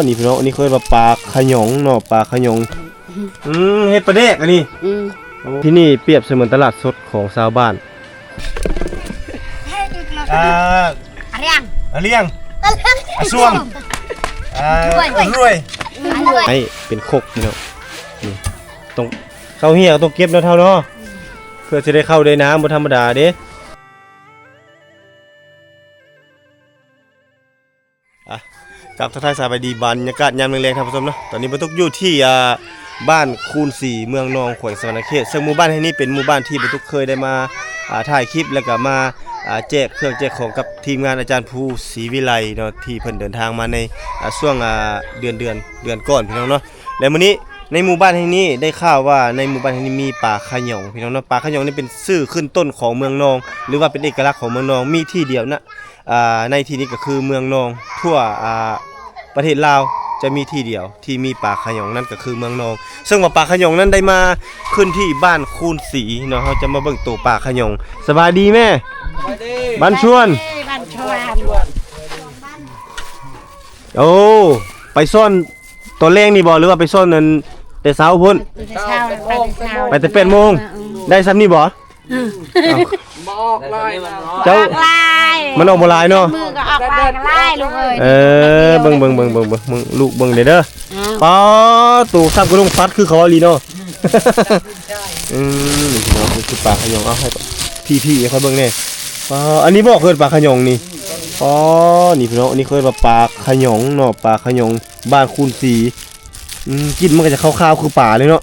นี่พี่น้องอันนี้เคยว่าปลาขยงเนาะปลาขยงเฮ็ดปลาแดกอันนี้ที่นี่เปรียบเสมือนตลาดสดของชาวบ้านเลี้ยงส่วงรวยไอ้เป็นคกพี่น้องนี่ต้องเข้าเหี้ยต้องเก็บเนาะเท่าเนาะเพื่อจะได้เข้าได้น้ำบ่ธรรมดาเด้กับทักทายสบายดีบรรยากาศยามแรงๆท่านผู้ชมเนาะตอนนี้บรรทุกอยู่ที่บ้านคูน4เมืองนองแขวงสวรรณเขตซึ่งหมู่บ้านแห่งนี้เป็นหมู่บ้านที่บรรทุกเคยได้มาถ่ายคลิปแล้วก็มาแจกเครื่องแจกของกับทีมงานอาจารย์ภูศรีวิไลเนาะที่เพิ่นเดินทางมาในช่วงเดือนก่อนพี่น้องเนาะแล้วมื้อนี้ในหมู่บ้านแห่งนี้ได้ข่าวว่าในหมู่บ้านแห่งนี้มีปลาขยงพี่น้องเนาะปลาขยงนี่เป็นชื่อขึ้นต้นของเมืองนองหรือว่าเป็นเอกลักษณ์ของเมืองนองมีที่เดียวนะในที่นี้ก็คือเมืองนองทั่วประเทศลาวจะมีที่เดียวที่มีปลาขยงนั่นก็คือเมืองนองซึ่งว่าปลาขยงนั้นได้มาขึ้นที่บ้านคูนศรีเนาะเราจะมาเบิ่งตัวปลาขยงสบายดีแม่บ้านชวนโอ้ไปซ่อนตัวแรงนี่บ่หรือว่าไปซ่อนนั้นแต่เช้าพุ่นไปแต่8 โมงได้ซ้ำนี่บ่เจ้ามันออกบ่ลายเนาะมือก็ออกลายลายลูกเอ้ยเบิ่งลูกเบิ่งเด้อป๋อตู่ซับกระดุมฟัดคือเขาอีหลีเนาะนี่พี่น้องคือปลาขยงเอาให้พี่ๆเขาเบิ่งแน่ป๋ออันนี้บ่เคยปลาขยงนี่อ๋อนี่พี่น้องอันนี้เคยว่าปลาขยงเนาะปลาขยงบ้านคูนศรีกินมันก็จะคาวๆคือปลาเลยเนาะ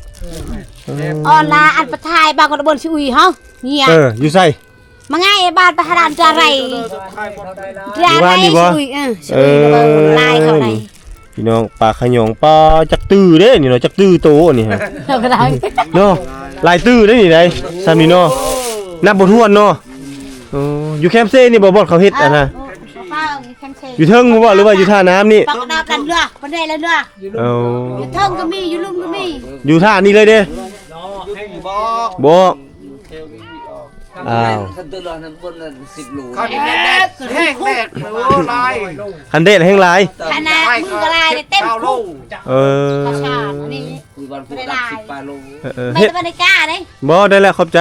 ออนลาอันประทายบางคนบนชิอุยเฮาเนี่ยอยู่ไสมาง่ายบ้านประธานจะไรชิอุยลายเขาไหนพี่น้องปลาขยงปลาจักตื้อเด้นี่เนาะจักตื้อโตนี่ฮะเราก็ได้เนาะลายตื้อได้นี่ได้ซ้ำนี่เนาะนับบ่ถ้วนเนาะอยู่แคมป์เซ่นี่บ่เขาเฮ็ดนะอยู่เทิงบ่หรือว่าอยู่ท่าน้ำนี่ปักดาบดันเรือบ่ได้แล้วเรืออยู่เทิงก็มีอยู่ลุ่มก็มีอยู่ท่านี่เลยเด้บ่อ้าวคันเด็ดแห้งลายคันน่ะมือก็ลายเต็มคู่เฮ็ดบ่ได้กล้าเด้บ่ได้แล้วขอบใจ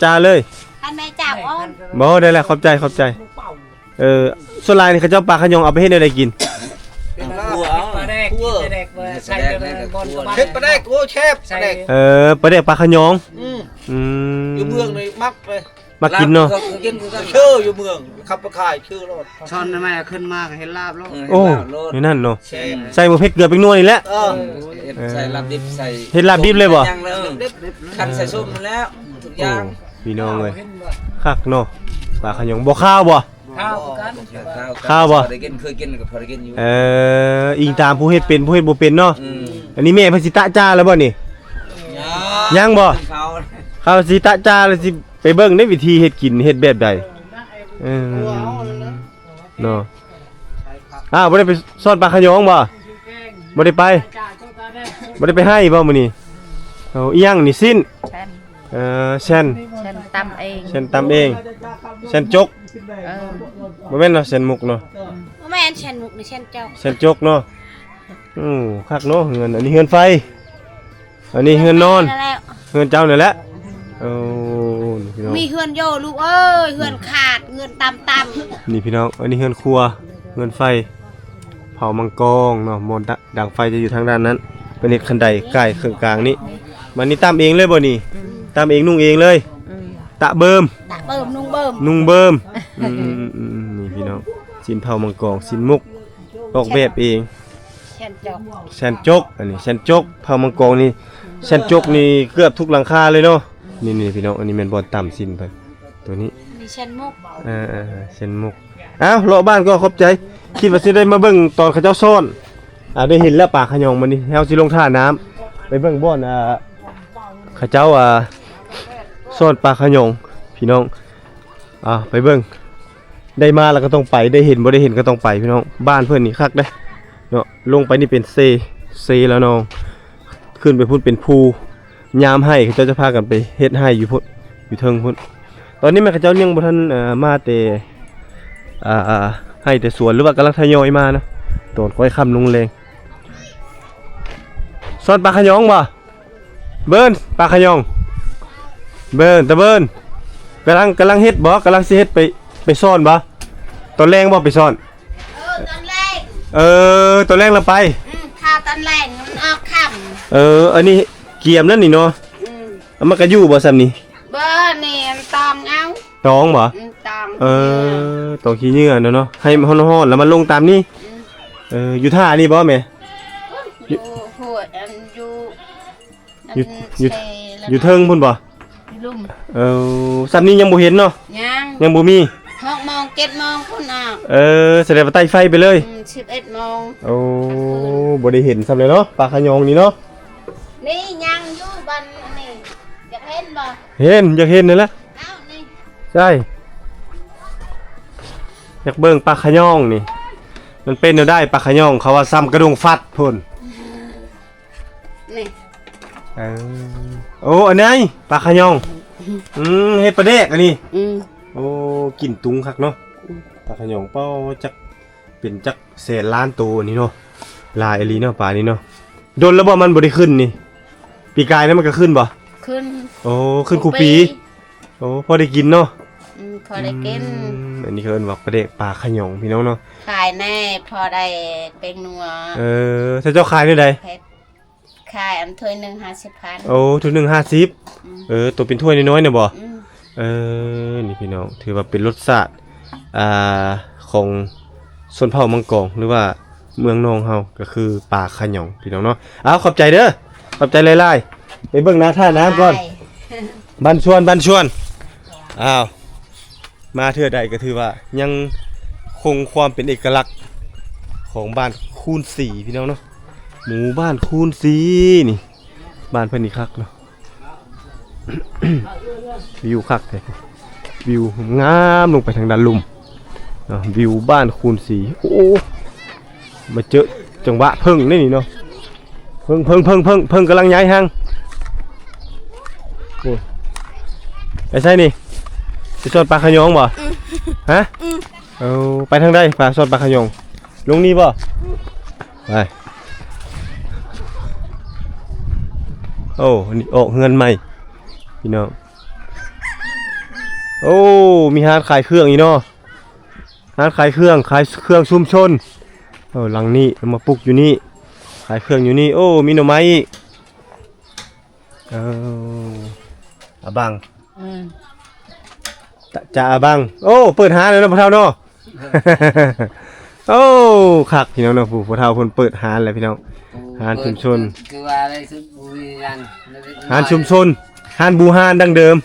จาเลยคันแม่จับอ้อนบ่ได้แล้วขอบใจส่วนลายนี่เขาเจ้าปลาขยงเอาไปเฮ็ดได้กินปลาแดกใส่เป็นบอลปลาแดกโอ้เชฟปลาแดกปลาแดกปลาขยงอยู่เมืองเลยมักเลยมากินเนาะชื่ออยู่เมืองขับไปขายชื่อรถช้อนแม่ขึ้นมาเห็นลาบแล้วโอ้นี่นั่นเนาะใส่หมูเผ็ดเกลือเป็นนัวนี่แหละใส่ลาบดิบใส่เฮ็ดลาบดิบเลยบ่คันใส่ส้มแล้วทุกอย่างพี่น้องเลยคักเนาะปลาขยงบ่ข้าวบ่ข้าวบ่ได้กินเคยกินกับพอได้กินอยู่อิงตามผู้เฮ็ดเป็นผู้เฮ็ดบ่เป็นเนาะอันนี้แม่เพิ่นสิตะจ้าแล้วบ่นี่ยังบ่ข้าวสิตะจ้าแล้วสิไปเบิ่งในวิธีเฮ็ดกินเฮ็ดแบบใดเนาะบ่ได้ไปซ่อนปลาขยงบ่บ่ได้ไปให้บ่มื้อนี้อีหยังนี่สิ้นเช่นตำเองเช่นจกบ่แม่นเนาะเช่นมุกเนาะบ่แม่นเช่นมุกนี่เช่นจกเช่นจกเนาะคักเนาะเฮือนอันนี้เฮือนไฟอันนี้เฮือนนอนเฮือนเจ้านี่แหละมีเฮือนโยลูกเอ้ยเฮือนขาดเฮือนตำนี่พี่น้องอันนี้เฮือนครัวเฮือนไฟเผามังกรเนาะมนดังไฟจะอยู่ทางด้านนั้นเป็นเฮ็ดคันไดใกล้เครื่องกลางนี้มันนี่ตำเองเลยบ่นี่ตำเองนุ่งเองเลยตะเบิ่มนุ่งเบิ่มนี่พี่น้องสินเผามังกรสินมุกออกแบบเองแซนจกอันนี้แซนจกเผามังกรนี่แซนจกนี่เกือบทุกหลังคาเลยเนาะนี่พี่น้องอันนี้แม่นบ่ต่ำสินเพิ่นตัวนี้นี่แซนมุกแซนมุกอ้าวเลาะบ้านก็ขอบใจคิดว่าสิได้มาเบิ่งตอนเขาเจ้าซ่อนได้เห็นแล้วปลาขยงมันนี่เฮาสิลงท่าน้ำไปเบิ่งบ่อนเขาเจ้าซ่อนปลาขยงพี่น้องไปเบิ่งได้มาแล้วก็ต้องไปได้เห็นบ่ได้เห็นก็ต้องไปพี่น้องบ้านเพิ่นนี่คักเด้เนาะลงไปนี่เป็นเซแล้วน้องขึ้นไปพุ่นเป็นภูยามให้เขาจะพากันไปเฮ็ดให้อยู่พุ่นอยู่เทิงพุ่นตอนนี้แม่เขาเจ้ายังบ่ทันมาแต่ให้แต่สวนหรือว่ากำลังทยอยมานะตอนค่อยค่ำลงแรง ซ่อนปลาขยองบ่เบิ้นปลาขยองเบิ้นตะเบิ้นกำลังเฮ็ดบ่กำลังสิเฮ็ดไปซ่อนบ่ตอนแรงบ่ไปซ่อนตอนแรกตอนแรงเราไปข้าวตอนแรกมันออกค่ำอันนี้เกียมนั่นนี่เนาะเอามากระยู่บ่ซ้ำนี่เบอร์นี่ตองเอาตองบ่ตองตองขี้เหงื่อเนาะให้มันฮ้อนๆแล้วมันลงตามนี่อยู่ท่านี่บ่แม่อยู่หัวอยู่เทิงพุ่นบ่ลุ่มซ้ำนี้ยังบ่เห็นเนาะยังบ่มี6 โมง 7 โมงพุ่นออกแสดงว่าไต่ไฟไปเลย11 โมงบ่ได้เห็นซ้ำเลยเนาะปลาขยองนี่เนาะนี่ยังอยู่บันนี่อยากเห็นบ่อยากเห็นนั่นแหละนี่ใช่อยากเบิ่งปลาขยองนี่มันเป็นแนวได้ปลาขยองเขาว่าซ้ำกระดงฟัดพุ่นนี่อันนี้ปลาขยองเฮ็ดปลาแดกอันนี้กลิ่นตุงคักเนาะปลาขยองเป้าจักเป็นจักแสนล้านตัวนี่เนาะลายอลีเนาะปลานี้เนาะโดนแล้วบ่มันบ่ได้ขึ้นนี่ปีกายนั้นมันก็ขึ้นบ่ขึ้นขึ้นคูปีพอได้กินเนาะพอได้กินอันนี้เอิ้นว่าปลาแดกปลาขยองพี่น้องเนาะขายแน่พอได้เป็นนัวถ้าเจ้าขายได้ใดขายอันถ้วยนึง 50,000ถ้วยนึง50ตัวเป็นถ้วยน้อยๆเนี่ยบ่นี่พี่น้องถือว่าเป็นรสชาติของชนเผ่ามังกรหรือว่าเมืองนองเฮาก็คือปลาขยองพี่น้องเนาะขอบใจเด้อขอบใจหลายๆไปเบิ่งหน้าท่าน้ำก่อนบ้านชวนมาเทื่อใดก็ถือว่ายังคงความเป็นเอกลักษณ์ของบ้านคูนศรีพี่น้องเนาะหมู่บ้านคูนศรีนี่บ้านเพิ่นนี่คักเนาะ วิวคักเลยวิวงามลงไปทางด้านลุ่มวิวบ้านคูนศรีมาเจอจังหวะเพิ่งนี่เนาะเพิ่งกำลังย้ายห้างไอ้ใช่นี่ไปซ่อนปลาขยองบ่ฮะไปทางใดปลาซ่อนปลาขยองลงนี่บ่ไปนี่ออกเงินใหม่พี่น้องมีร้านขายเครื่องอีเนาะร้านขายเครื่องชุมชนหลังนี้มาปลูกอยู่นี่ขายเครื่องอยู่นี่มีหน่อไม้อีกอาบังจะอาบังเปิดหาเลยนะพ่อเฒ่าเนาะคักพี่น้องเนาะพ่อเฒ่าเพิ่นเปิดหาเลยพี่น้องหาชุมชนคือว่าอะไรซึ่งหาชุมชนหานบูฮานดั้งเดิม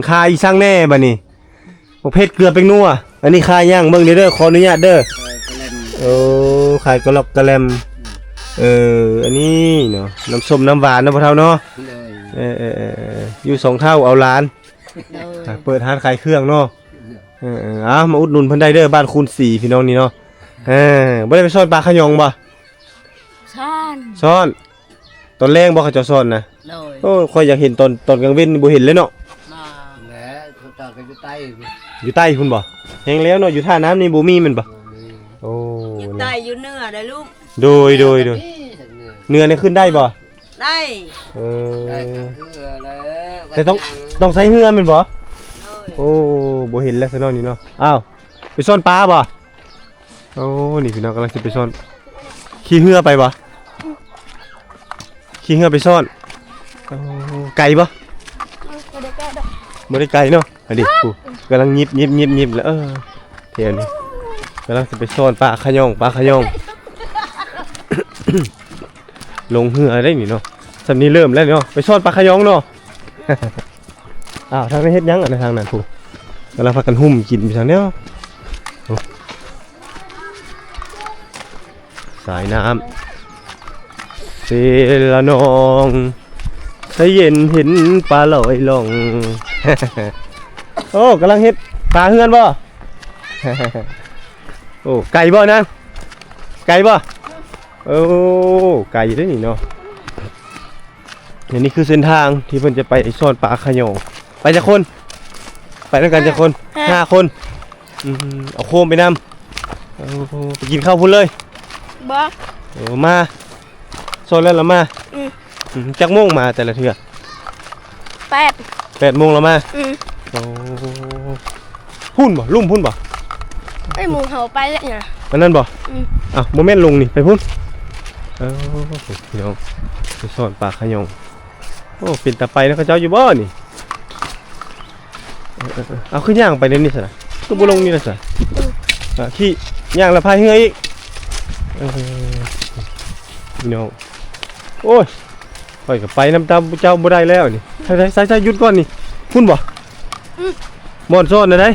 คายสร้างแน่บัดนี้เพชรเกลือเป็นนัวอันนี้คายย่างเบิ่งเด้อขออนุญาตเด้อขายกระลอกกระแลมอันนี้เนาะน้ำส้มน้ำหวานนะพ่อเฒ่าเนาะอยู่2เท่าเอาล้านเปิดร้านขายเครื่องเนาะมาอุดหนุนเพิ่นได้เด้อบ้านคูนศรีพี่น้องนี่เนาะบ่ได้ไปซ่อนปลาขยองบ่ซ่อนตอนแรกบ่เขาจะซ่อนนะค่อยอยากเห็นตอนกลางเว้นบ่เห็นเลยเนาะเขาตากอยู่ใต้พุ่นบ่แฮงแล้วเนาะอยู่ท่าน้ำนี่บ่มีมันบ่อยู่ใต้อยู่เหนือได้ลูกโดยเนื้อนี่ขึ้นได้บ่ได้แต่ต้องใช้เหือมันบ่บ่เห็นแล้วซะเนาะนี่เนาะไปซ่อนปลาบ่นี่พี่น้องกำลังสิไปซ่อนขี่เหือไปบ่ขี่เหือไปซ่อนไก่บ่บ่ได้ไก่เนาะดิกูกำลังยิบแล้วเที่ยวนี้กำลังสิไปซ่อนปลาขยองลงเหือได้นี่เนาะสำนี้เริ่มแล้วเนาะไปซ่อนปลาขยองเนาะทางนี้เฮ็ดยังในทางนั้นผู้กำลังพากันหุ่มกินไปทางเนี้ยสายน้ำเสละนองใสเย็นเห็นปลาลอยลงกำลังเฮ็ดปลาเฮือนบ่ไก่บ่นะไก่บ่ไก่ได้นี่เนาะนี่คือเส้นทางที่เพิ่นจะไปซ่อนปลาขยองไปจักคนไปด้วยกันจักคน5 คนเอาโคมไปนำไปกินข้าวพุ่นเลยบ่มา ซนแล้วละมาจักโมงมาแต่ละเทื่อ 8 โมงแล้วมาโอ้พุ่นบ่ลุ่มพุ่นบ่ ไอ้หมูเห่าไปแล้วเนี่ย อันนั้นบ่อ่ะโมเมนต์ลงนี่ไปพุ่นพี่น้องไปสอนปลาขยงโอ้เป็นตาไปแล้วเขาเจ้าอยู่บ่นี่เอาขึ้นย่างไปเดี๋ยวนี้สินะก็บ่ลงนี่ละสิขี้ย่างละพายเหืออีกพี่น้องโอ้ยปล่อยกับไปน้ำตาเจ้าบ่ได้แล้วนี่ใส่หยุดก่อนนี่พุ่นบ่บ่อนซ่อนได้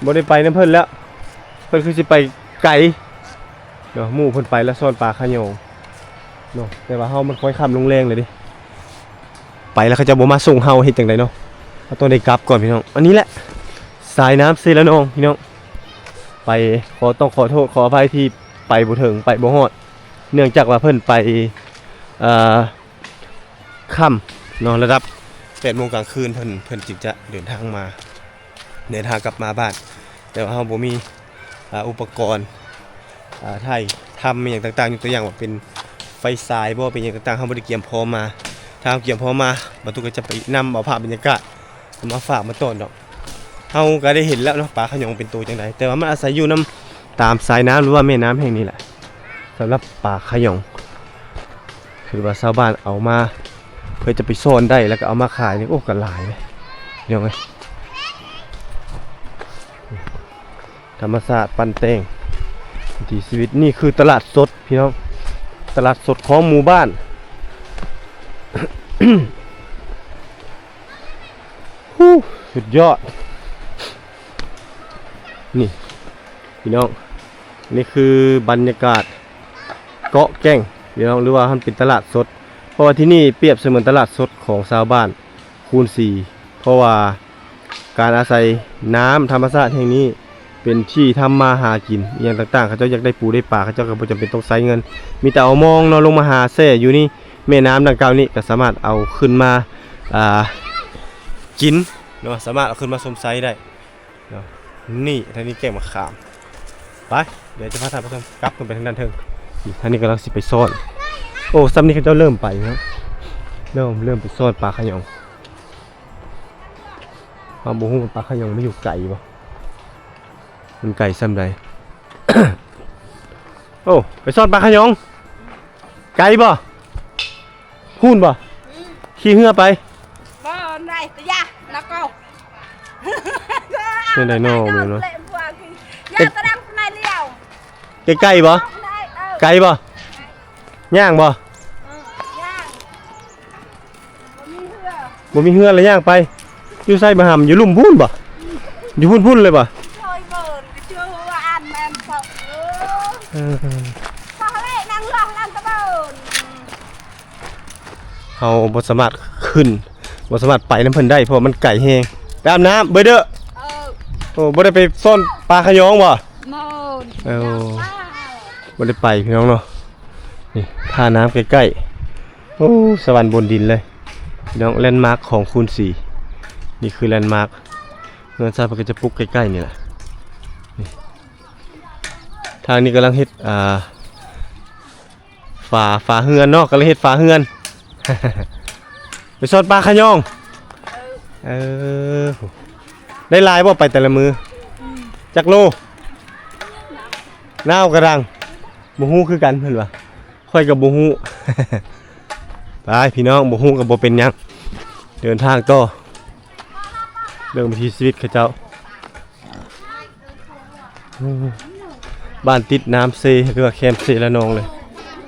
บ่ได้ไปน้ำเพิ่นแล้วเพิ่นคือสิไปไกลเดี๋ยวหมู่เพิ่นไปแล้วซ่อนปลาขยงเนาะแต่ว่าเฮามันค่อยค่ำลงแรงเลยดิไปแล้วเขาจะบ่มาส่งเฮาเฮ็ดจังไดเนาะเราต้องได้กลับก่อนพี่น้องอันนี้แหละสายน้ำเซละนองพี่น้องไปต้องขอโทษขออภัยที่ไปบ่ถึงไปบ่ฮอดเนื่องจากว่าเพิ่นไปค่ำเนาะระดับ 8 โมงกลางคืนเพิ่นจึงจะเดินทางกลับมาบ้านแต่ว่าเฮาบ่มีอุปกรณ์ถ่ายทำอย่างต่างๆอยู่ตัวอย่างว่าเป็นไฟฉายบ่เป็นอย่างต่างๆเฮาบ่ได้เตรียมพร้อมมาถ้าเตรียมพร้อมมาบ่ตุก็จะไปนำเอาภาพบรรยากาศมาฝากมาต้อนดอกเฮาก็ได้เห็นแล้วเนาะปลาขยงเป็นตัวจังไดแต่ว่ามันอาศัยอยู่ตามสายน้ำหรือว่าแม่น้ำแห่งนี้แหละสำหรับปลาขยงคือว่าชาวบ้านเอามาเพื่อจะไปซ่อนได้แล้วก็เอามาขายนี่โอ้ก็หลายเลยเดี๋ยวไงธรรมศาสตร์ปันแตงวิถีชีวิตนี่คือตลาดสดพี่น้องตลาดสดของหมู่บ้าน สุดยอดนี่พี่น้องนี่คือบรรยากาศเกาะแก้งพี่น้องหรือว่ามันเป็นตลาดสดเพราะว่าที่นี่เปรียบเสมือนตลาดสดของชาวบ้านคูณ4เพราะว่าการอาศัยน้ำธรรมชาติแห่งนี้เป็นที่ทำมาหากินอย่างต่างๆเขาเจ้าอยากได้ปูได้ปลาเขาเจ้าก็บ่จำเป็นต้องใช้เงินมีแต่เอามองเนาะลงมาหาแซ่อยู่นี่แม่น้ำดังกล่าวนี้ก็สามารถเอาขึ้นมากินเนาะสามารถเอาขึ้นมาสมไซได้เนาะนี่ท่างนี้แก้งมะขามไปเดี๋ยวจะพาท่านผู้ชมกลับขึ้นไปทางด้านเทิงท่านนี้กำลังสิไปซ่อนโอ้ซ้ำนี้เขาเจ้าเริ่มไปเนาะเริ่มไปซ่อนปลาขยงความบูฮู้ปลาขยงไม่อยู่ไก่บ่มันไก่ซ้ำใด โอ้ไปซ่อนปลาขยงไก่บ่หุ่นบ่ขี่เหือไป บ่ได้ตะยะนักเก่า เป็นไดโน่เหมือนวะ ยาตะดังในเลี้ยว ไก่บ่ไก่บ่ย่างบ่ ย่างบ่มีเหือเลยย่างไปอยู่ใส่บะหำอยู่ลุ่มพุ่นบ่อยู่พุ่นเลยบ่ ช่วยเบิ่นชื่อว่าอันแม่นพอกพอเฮ้ยนั่งลองนั่งตะเบิ่น เฮาบ่สามารถขึ้นบ่สามารถไปน้ำเพิ่นได้เพราะมันไก่แฮงไปอาบน้ำเบิดเด้อโอ้บ่ได้ไปซ่อนปลาขยงบ่ โมน บ่ได้ไปพี่น้องเนาะนี่ท่าน้ำใกล้ๆโอ้สวรรค์บนดินเลยพี่น้องแลนด์มาร์คของคูณ4นี่คือแลนด์มาร์คเงินซาเพิ่นก็จะปลุกใกล้ๆนี่แหละนี่ทางนี้กำลังเฮ็ดฝาเฮือนเนาะกำลังเฮ็ดฝาเฮือน ไปซ่อนปลาขยงได้ลายบ่ไปแต่ละมือจักโลน้าวกระดังบ่ฮู้คือกันเพิ่นว่าค่อยกับบ่ฮู้ ไปพี่น้องบ่ฮู้กับบ่เป็นหยังเดินทางต่อเรื่องวิถีชีวิตเขาเจ้าบ้านติดน้ำเซหรือว่าแคมป์เซละนองเลย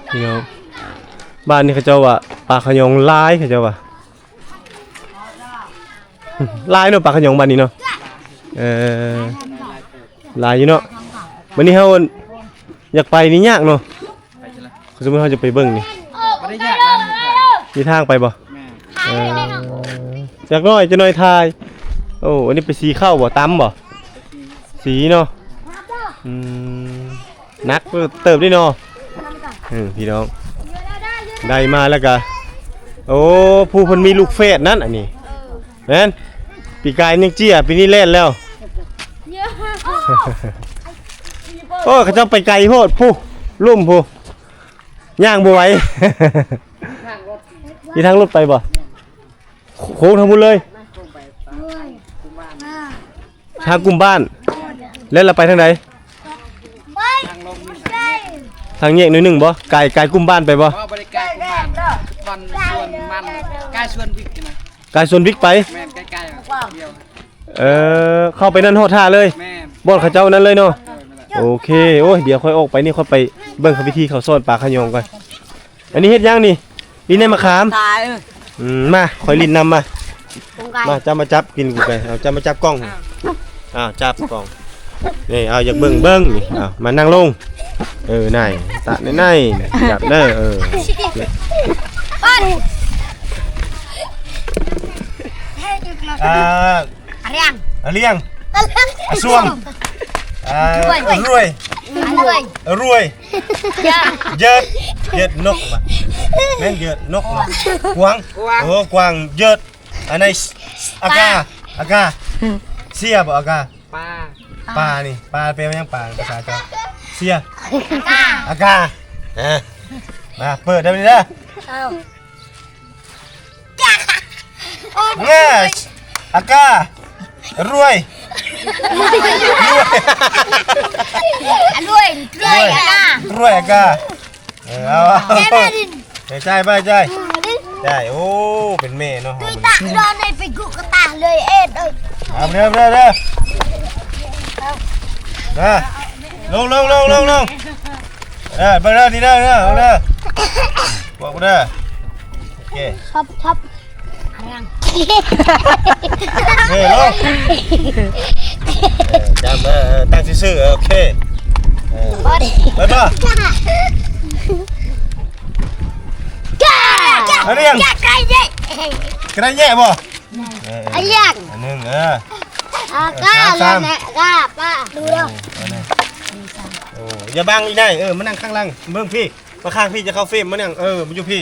พี่น้องบ้านนี้เขาเจ้าว่าปลาขยงลายเขาเจ้าว่า ลายเนาะปลาขยงบ้านนี้เนาะลายอยู่เนาะวันนี้เฮาอยากไปนี่ยากเนาะสมมุติเฮาจะไปเบิ่งนี่ บ่ได้ยากนั่น มีทางไปบ่ แม่ จากน้อยจะน้อยทายโอ้อันนี้ไปสีข้าวบ่ตำบ่สีเนาะนักเติบได้เนาะพี่น้องได้มาแล้วก็โอ้ผู้เพิ่นมีลูกเฟสนั่นอันนี้แม่นปีกายยังเจี้ยปีนี้เล่นแล้ว เยอะ โอ้เขาเจ้าไปไกลโพดผู้ลุ่มผู้ย่างบ่ไหว มีทางรถไปบ่โค้งทั้งหมดเลยทางกลุ่มบ้านแล้วเราไปทางไหนทางแยกหน่อยหนึ่งบ่ไกลกลุ่มบ้านไปบ่ บริการกุมารบอลส่วนมันกายส่วนวิกนะ ไกลส่วนบิ๊กไป แม่นใกล้ๆเดียว เข้าไปนั่นโหดท่าเลย แม่น บ่อนเขาเจ้านั้นเลยเนาะโอเคโอ้ยเดี๋ยวค่อยออกไปนี่ค่อยไปเบิ่งเขาวิธีเขาซ่อนปลาขยงก่อนอันนี้เฮ็ดยังนี่ลิ้นในมะขาม ตาย มาคอยลิ้นนำมา ตรงไกล มาจะมาจับกินกูไปเอาจะมาจับกล้องจับกล้องนี่เอาอยากเบิ่งนี่มานั่งลงนายตะในจับเด้อปั้นเลี้ยงเลี้ยง สวงรวยเยิดนกมาแม่งเยิดนกมากวางกวางเยิดอันไหนอากาเสียบ่อากา ปลา นี่ปลาเป็นยังปลาภาษาเจ้าเสียอากามาเปิดได้ไหมเด้อเนี่ยอาการวยอากาเอาใจได้โอ้เป็นแม่เนาะ ตาโดนไปกุกตาเลยเอ็ดเอ้ย เอาเด้อลงเบิ่งเด้อนี่เด้อเอาเด้อบอกเด้อโอเค ทับเลี้ยง ลงจำตั้งซื่อโอเคไปป่ะเรียงกระไรแย่บ่อันเลี้ยง อันนึงก้าเลยนะก้าป้าดูแล้ว โอ้อย่าบังอีกได้มานั่งข้างล่างเบิ่งพี่มาข้างพี่จะเข้าเฟรมมานั่งมาอยู่พี่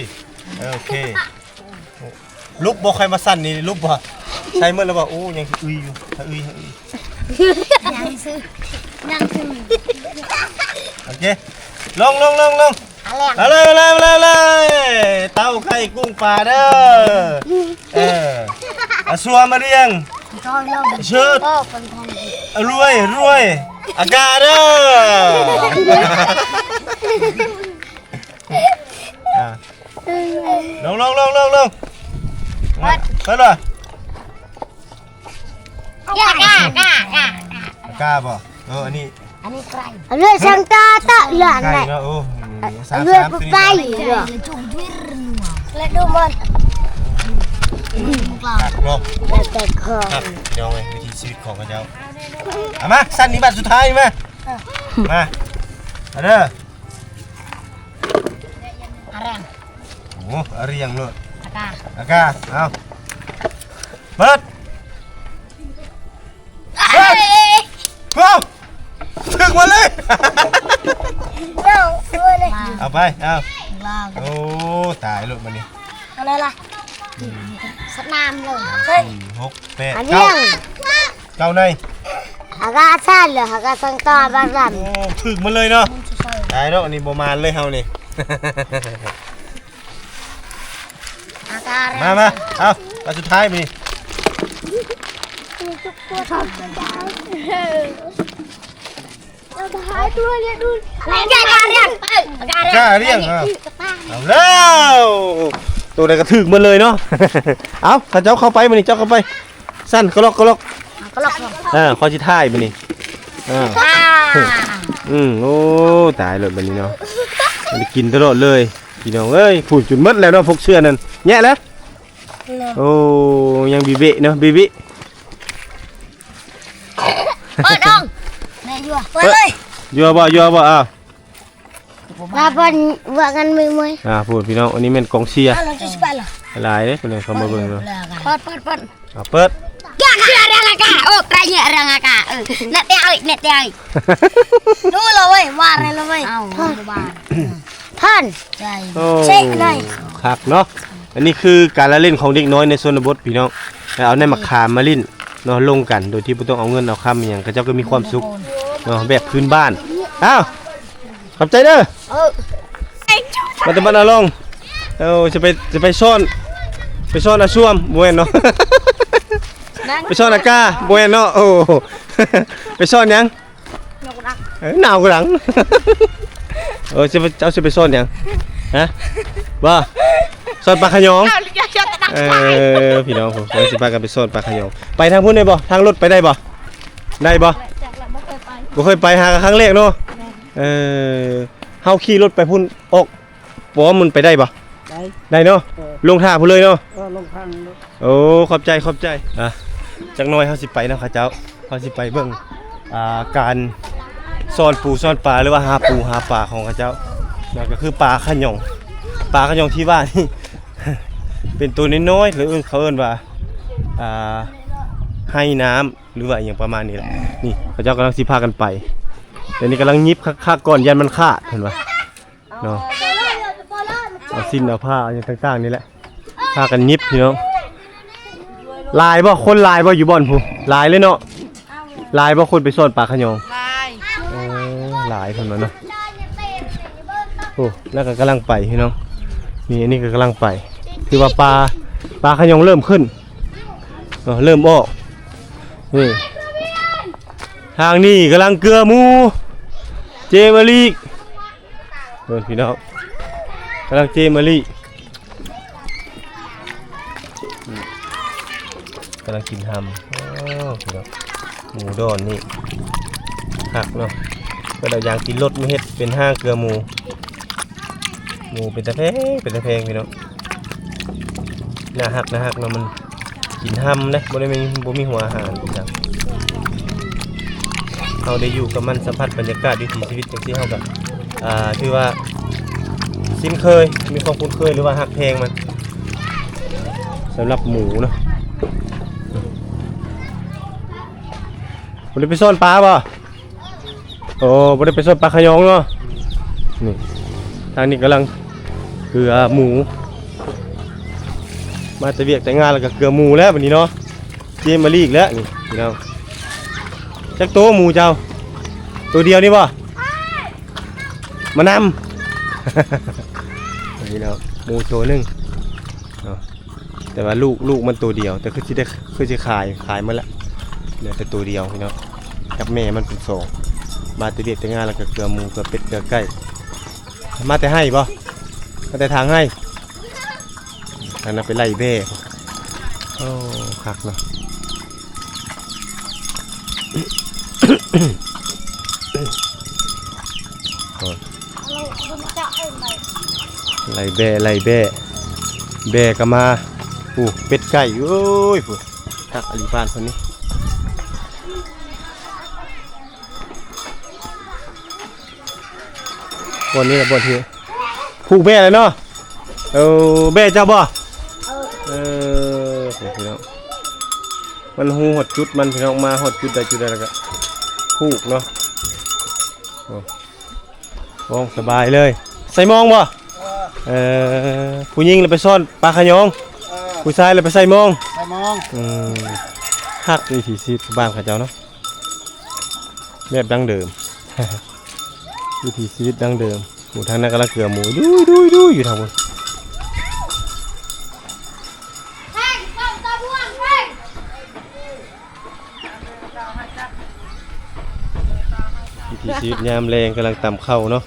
โอเคลุกบ่ใครมาสั่นนี่ลุกบ่ใช้เมื่อแล้วบ่โอ้ยังอึยอยู่นั่งซื้อโอเคลงเอาเลยเต้าไข่กุ้งปลาเด้อสัวมาเรียงเชิดรวยอากาเด้อลงไปเลยกาบ่อันนี้ไกลเลือดช่างตาตะหลานไหน เนาะโอ้ เลือดไปและดูมันลง แต่คอ เดี๋ยวไงวิธีชีวิตของเจ้าเอามาสั้นนี้บัตรสุดท้ายมาเด้อโอ้เรียงเลยอากาเอาเปิดgo ถึงมาเลยเอาไปเอาโอ้ตายลูกมันนี่ อะไรล่ะสนามเลย6 8 อันนี้9ในอากาสั้นเลยอากาสังตาบ้านรัน โอ้ถึงมาเลยเนาะตายแล้วอันนี้ประมาณเลยเฮานี่มาเอาอันสุดท้ายมีกล้าเรียงเอาแล้วตัวใดก็ถึกมันเลยเนาะเอาข้าเจ้าเข้าไปมันนี่เจ้าเข้าไปสั้นกระลอกข้อที่ท้ายมันนี่โอ้ตายเลยมันนี่เนาะมันกินตลอดเลยพี่น้องเอ้ยผูดจุดมัดแล้วเนาะพกเสื้อนั่นแย่แล้วโอ้ยังบีบิเนาะบีบิเปิดดองแม่ยัวเปิดเลยยัวบ่มาบอลว่ากันมือพูดพี่น้องอันนี้เป็นกองเชียร์ เราจะไปหรอหลายเลยคนนี้เขามาเบิ่งเนาะเปิดเปิดอยากเชื่อเรื่องอากาศโอ้ใครเนี่ยเรื่องอากาศเน็ตเตยดูเลยเว้ยว่าอะไรเลยเว้ยท่านใช่เลยคักเนาะอันนี้คือการละเล่นของเด็กน้อยในชนบทพี่น้องเอาในมะขามมาลิ้นเนาะลงกันโดยที่ไม่ต้องเอาเงินเอาคำอย่างเขาเจ้าก็มีความสุขเนาะแบบพื้นบ้าน อ้าวขอบใจเด้อ เออ มาแต่บ้านอาลงเอาจะไปซ่อนอาช่วมบ่แม่นเนาะ ไปซ่อนอากาบ่แม่นเนาะโอ้ ไปซ่อนหยังหนาวกระดัง จะไปซ่อนหยังฮะบ่ซ่อนปลาขยองพี่น้องผมสิพากันไปซ่อนปลาขยองไปทางพุ่นได้บ่ทางรถไปได้บ่ได้บ่บ่เคยไปหาครั้งแรกเนาะเฮาขี่รถไปพุ่นออกบ่ว่ามันไปได้บ่ได้เนาะลงท่าพุ่นเลยเนาะลงทางโอ้ขอบใจอ่ะจักหน่อยเฮาสิไปเนาะข้าเจ้าเฮาสิไปเบิ่งการซ่อนปูซ่อนปลาหรือว่าหาปูหาปลาของข้าเจ้านั่นก็คือปลาขยองที่ว่านี่ เป็นตัวน้อยๆหรือเขาเอิ้นว่าให้น้ำหรือว่าอย่างประมาณนี้แหละนี่ข้าเจ้ากำลังสิพากันไปเดี๋ยวนี้กำลังยิบคักๆก่อนยันมันขาดเห็นป่ะเนาะเอาสิ้นเอาผ้าอย่างต่างๆนี่แหละพากันยิบพี่น้องลายบ่คนลายบ่อยู่บ่อนผู้ลายเลยเนาะลายบ่คนไปซ่อนปลาขยองลายคนนั้นเนาะโอ้แล้วก็กำลังไปพี่น้องนี่อันนี้ก็กำลังไปคือว่าปลาขยองเริ่มขึ้นเริ่มออกนี่ทางนี้กำลังเกลือหมูเจมารีพี่น้องกำลังเจมารีกำลังกินทำพี่น้องหมูดอนนี่หักเนาะก็ได้ยางกินรถไม่เฮ็ดเป็นห้างเกลือหมูเป็นตะแพงพี่น้องน่าหักเนาะมันกินทำนะบ่มีหัวอาหารจังเราได้อยู่กับมันสัมผัสบรรยากาศวิถีชีวิตอย่างที่เขาแบบคือว่าคุ้นเคยมีความคุ้นเคยหรือว่าหักแพงมันสำหรับหมูเนาะบ่ได้ไปซ่อนปลาป่ะโอ้บ่ได้ไปซ่อนปลาขยองเนาะนี่ทางนี้กำลังเกลือหมูมาแต่เวียกแต่งานแล้วก็เกลือหมูแล้ววันนี้เนาะเจมารีอีกแล้วนี่พี่น้องจักโตหมูเจ้าตัวเดียวนี่ป่ะมานำ นี่เนาะหมูโชว์นึงแต่ว่าลูกมันตัวเดียวแต่คือจะขายมาแล้วเหลือแต่ตัวเดียวพี่เนาะกับแม่มันเป็นสองมาแต่เวียกแต่งานแล้วก็เกลือหมูเกลือเป็ดเกลือไก่มาแต่ให้ป่ะมาแต่ทางให้ทางนั้นไปไล่เบ้โอ้คักเนาะ ไล่เบ้ก็มาเป็ดไก่โอ้ยผู้ทักอลีบ้านคนนี้บนนี้แหละบนที่ผูกเบ้เลยเนาะเบ้เจ้าบ่พี่น้องมันหูหดจุดมันพี่น้องมาหดจุดใดแล้วก็ผูกเนาะมองสบายเลยใส่มองบ่ผู้หญิงเราไปซ่อนปลาขยองผู้ชายเราไปใส่มองฮักวิถีชีวิตบ้านข้าเจ้าเนาะแบบดั้งเดิม วิถีชีวิตดั้งเดิมหมูทางนั้นกำลังเกลือหมูดูอยู่ทางบนวิถีชีวิตยามแรงกำลังตำเข้าเนาะ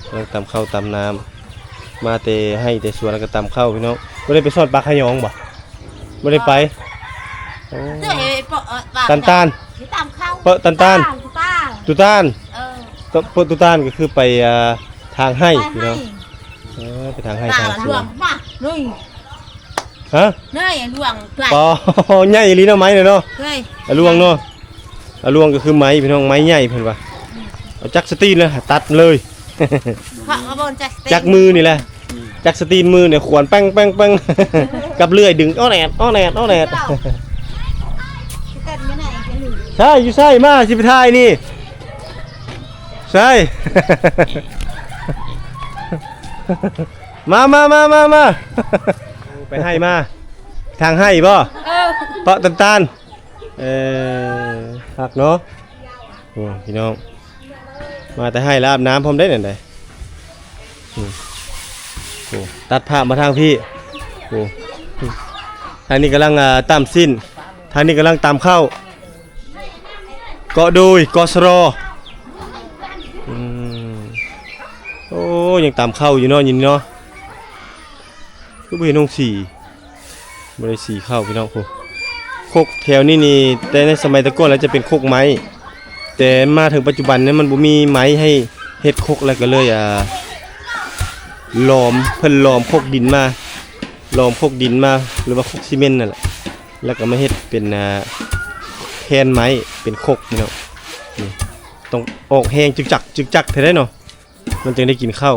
กำลังตำเข้าตำน้ำมาแต่ให้แต่สวนแล้วก็ตำเข้าพี่น้องไม่ได้ไปซ่อนปลาขยองบ่ไม่ได้ไปตันเปาะตันตุตานเปาะตุตานก็คือไปทางให้พี่น้องไปทางให้ทางสวนฮะปอใหญ่ลีเนาะไม้เนาะลวงเนาะลวงก็คือไม้พี่น้องไม้ใหญ่เพิ่นว่าเอาจักสตีนเลยตัดเลยจักมือนี่แหละจักสตีนมือเนี่ยขวนแป้งกับเลื่อยดึงอ้อแหนดใช่อยู่ใช่มาสิไปถ่ายนี่ใช่ มาไปให้มาทางให้บ่เปาะตันหักเนาะพี่น้อง มาแต่ให้แล้วอาบน้ำพร้อมได้นั่นได้โอ้ตัดภาพมาทางพี่โอ้ทางนี้กำลังตามสิ้นทางนี้กำลังตามเข้าเกาะโดยกอสรอโอ้ยังตามเข้าอยู่เนาะยินเนาะคือบ่เห็นองค์สี่บ่ได้สี่เข้าพี่น้องโคกแถวนี้นี่แต่ในสมัยตะก่อนแล้วจะเป็นโคกไม้แต่มาถึงปัจจุบันเนี่ยมันบ่มีไม้ให้เฮ็ดโคกแล้วก็เลยล้อมเพิ่นล้อมโคกดินมาล้อมโคกดินมาหรือว่าโคกซีเมนต์นั่นแหละแล้วก็มาเฮ็ดเป็นแผ่นไม้เป็นโคกพี่น้องนี่ต้องออกแห้งจึกจักเท่าได้เนาะมันจึงได้กินข้าว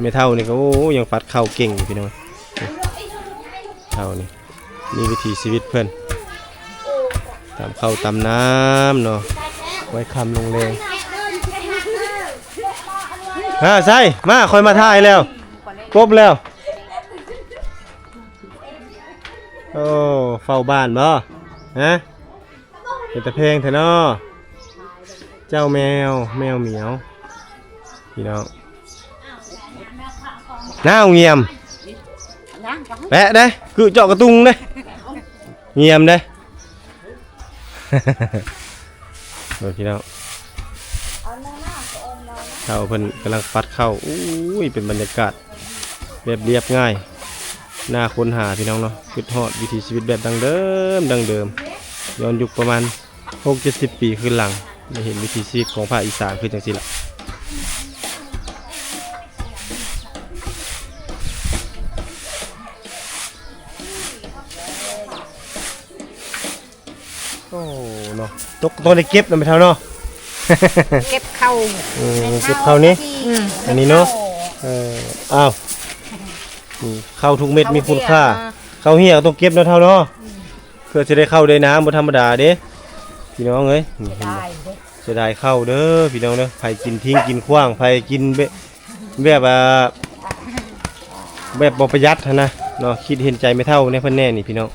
ไม่เท่านี่ก็โอ้ยังฟัดข้าวเก่งอยู่พี่น้องเท่านี่นี่วิถีชีวิตเพื่อนตามข้าวตามน้ำเนาะไว้คำลงแรงใช่มาคอยมาถ่ายแล้วครบแล้วโอ้เฝ้าบ้านบ่ฮะเป็นตะเพงเถอะเนาะเจ้าแมวเหมียวพี่น้องหน้าเงียมแปะได้คือเจาะกระตุงได้เงียมได้โอ้พี่น้องเข้าเพิ่นกำลังฟัดเข้าอุ้ยเป็นบรรยากาศแบบเรียบง่ายน่าค้นหาพี่น้องเนาะคิดฮอดวิถีชีวิตแบบดังเดิมย้อนยุคประมาณ 60-70 ปีขึ้นหลังได้เห็นวิถีชีวิตของภาคอีสานคือจังซี่ล่ะโอ้เนาะต้องได้เก็บนะไม่เท่าเนาะ เก็บเข้า เก็บเข้านี้อันนี้เนาะอ้าวเข้าทุกเม็ดมีคุณค่าเข้าเหี้ยต้องเก็บนะเท่าเนาะเพื่อจะได้เข้าได้น้ำบ่ธรรมดาเด้พี่น้องเอ้ยจะได้เข้าเด้อพี่น้องเด้อไผกินทิ้งกินขว้างไผกินแบบบ่ประหยัดนะเนาะคิดเห็นใจไม่เท่าในเพิ่นแน่นี่พี่น้อง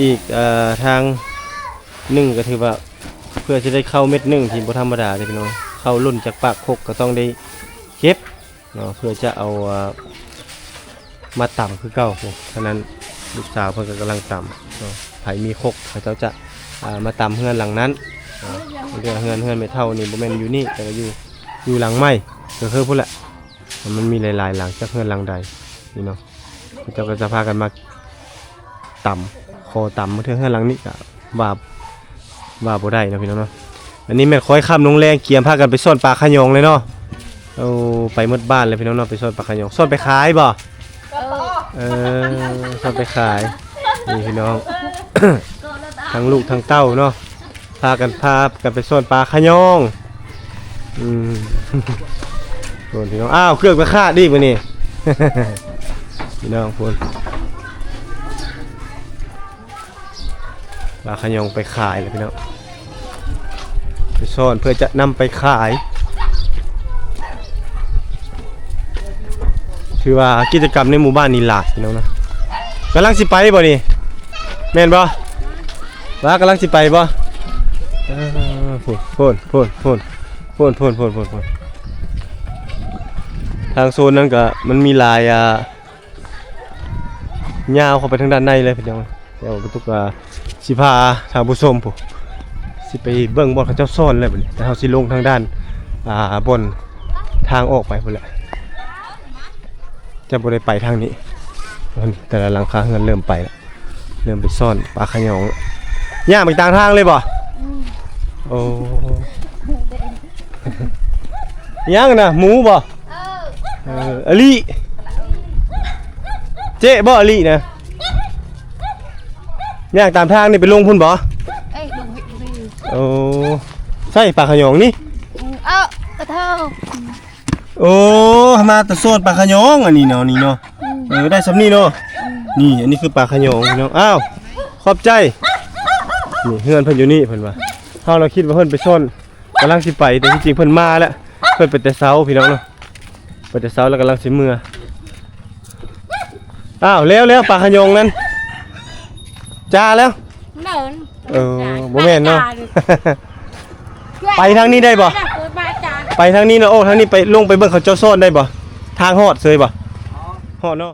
อีกทางหนึ่งก็ถือว่าเพื่อจะได้เข้าเม็ดหนึ่งที่บ่ธรรมดาเลยพี่น้องเข้ารุ่นจากปากคกก็ต้องได้เก็บเนาะเพื่อจะเอามาต่ำคือเก่าฉะนั้นลูกสาวเพิ่นก็กำลังต่ำเนาะไผมีคกเขาเจ้าจะมาต่ำเฮือนหลังนั้นเรื่องเฮือนไม่เท่านี่บ่แม่นอยู่นี่แต่ก็อยู่หลังไม้ก็คือพุ่นแหละมันมีหลายๆหลังจากเฮือนหลังใดนี่เนาะเขาเจ้าก็จะพากันมาต่ำคอต่ำมาถึงเฮือนหลังนี้ก็ว่าบ่ได้นะพี่น้องเนาะอันนี้แม่ค่อยข้ามลงแรงเกียมพากันไปซ่อนปลาขยงเลยเนาะเอาไปหมดบ้านเลยพี่น้องเนาะไปซ่อนปลาขยงซ่อนไปขายบ่ซ่อนไปขายนี่พี่น้อง ทั้งลูกทั้งเต้าเนาะพากันไปซ่อนปลาขยงโดนพี่น้องอ้าวเครื่องไปฆ่าดิมื้อนี้ พี่น้องพูนปลาขยงไปขายเลยพี่น้องไปซ่อนเพื่อจะนำไปขายถือว่ากิจกรรมในหมู่บ้านนี่หลากพี่น้องนะกำลังสิไปบ่นี่แม่นบ่ว่ากำลังสิไปบ่พูนทางโซนนั้นก็มันมีลายยาวเข้าไปทางด้านในเลยพี่น้องเดี๋ยวตุกสิพาทางผู้ชมผู้สิไปเบิ่งบ่อนเขาเจ้าซ่อนเลยบัดนี้แต่เฮาสิลงทางด้านบนทางออกไปพุ่นแหละจะบ่ได้ไปทางนี้แต่ละหลังคาเฮือนเริ่มไปแล้วเริ่มไปซ่อนปลาขยงย่างไปต่างทางเลยบ่โอ้ย่างนะหมูบ่อลิเจ๊บ่อลินะย่างตามทางนี่ไปลงพุ่นบ่โอ้ใช่ปลาขยงนี่กระเท่า โอ้มาแต่โซนปลาขยงอันนี้เนาะได้สำนี่เนาะนี่อันนี้คือปลาขยงเนาะอ้าวขอบใจนี่เฮือนเพิ่นอยู่นี่เพิ่นว่าเราคิดว่าเพิ่นไปซ่อนกำลังสิไปแต่จริงๆเพิ่นมาแล้วเพิ่นไปแต่เช้าพี่น้องเนาะไปแต่เช้าแล้วกำลังสิเมื่ออ้าวแล้วปลาขยงนั้นจ้าแล้วบ่แม่นเนาะไปทางนี้ได้บ่ไป ไปทางนี้เนาะโอ้ทางนี้ไปลงไปเบิ่งเขาเจ้าซ่อนได้บ่ทางฮอดเซยบ่ฮอดเนาะ